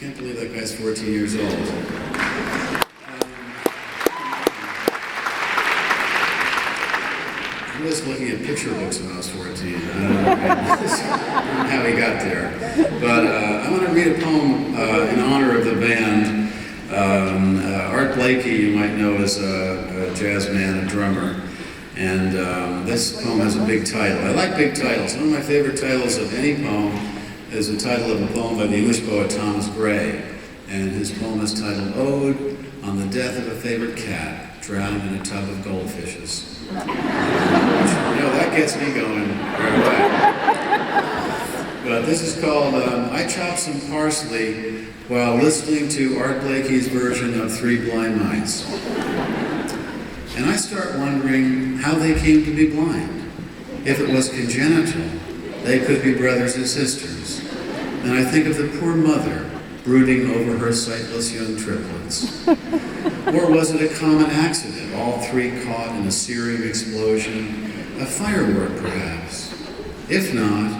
Can't believe that guy's 14 years old. I was looking at picture books when I was 14. I don't know how he got there. But I want to read a poem in honor of the band. Art Blakey, you might know as a jazz man, a drummer. And this poem has a big title. I like big titles. One of my favorite titles of any poem is the title of a poem by the English poet Thomas Gray. And his poem is titled Ode on the Death of a Favorite Cat Drowned in a Tub of Goldfishes. That gets me going right away. But this is called I Chopped Some Parsley while listening to Art Blakey's version of Three Blind Mice. And I start wondering how they came to be blind. If it was congenital, they could be brothers and sisters. And I think of the poor mother brooding over her sightless young triplets. Or was it a common accident, all three caught in a searing explosion, a firework perhaps? If not,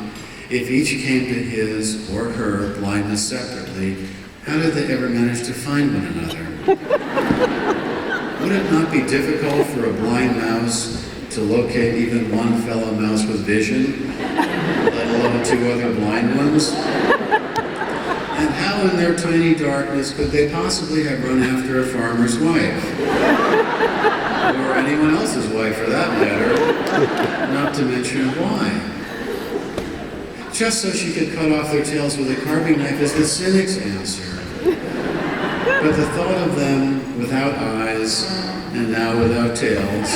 if each came to his or her blindness separately, how did they ever manage to find one another? Would it not be difficult for a blind mouse to locate even one fellow mouse with vision, let alone two other blind ones? And how in their tiny darkness could they possibly have run after a farmer's wife? Or anyone else's wife for that matter, not to mention why? Just so she could cut off their tails with a carving knife is the cynic's answer. But the thought of them without eyes, and now without tails,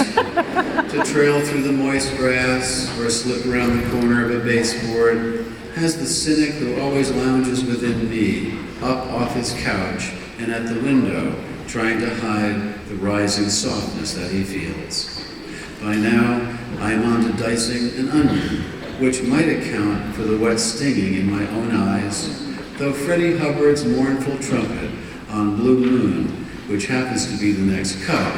to trail through the moist grass or slip around the corner of a baseboard, has the cynic who always lounges within me, up off his couch and at the window, trying to hide the rising softness that he feels. By now, I am on to dicing an onion, which might account for the wet stinging in my own eyes, though Freddie Hubbard's mournful trumpet on Blue Moon, which happens to be the next cut,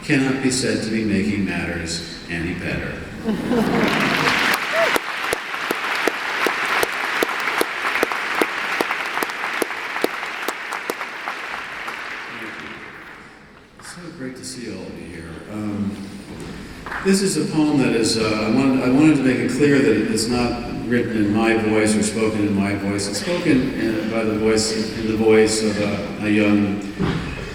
cannot be said to be making matters any better. So great to see all of you here. This is a poem that is, I wanted to make it clear that it is not written in my voice or spoken in my voice. It's spoken in the voice of a young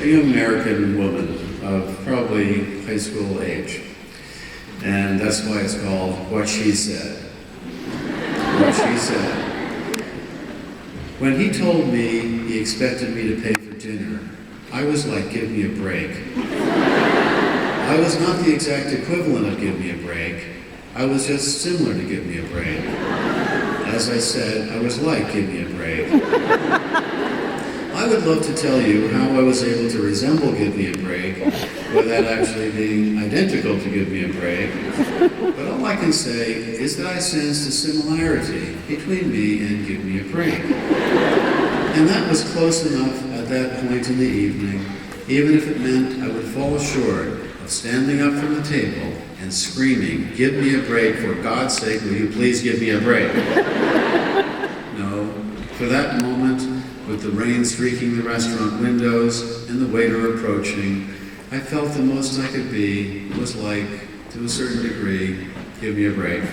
American woman of probably high school age. And that's why it's called What She Said. What She Said. When he told me he expected me to pay for dinner, I was like, give me a break. I was not the exact equivalent of give me a break. I was just similar to give me a break. As I said, I was like give me a break. I would love to tell you how I was able to resemble give me a break without actually being identical to give me a break. But all I can say is that I sensed a similarity between me and give me a break. And that was close enough at that point in the evening, even if it meant I would fall short of standing up from the table and screaming, give me a break, for God's sake, will you please give me a break? No, for that moment, with the rain streaking the restaurant windows and the waiter approaching, I felt the most I could be was like, to a certain degree, give me a break.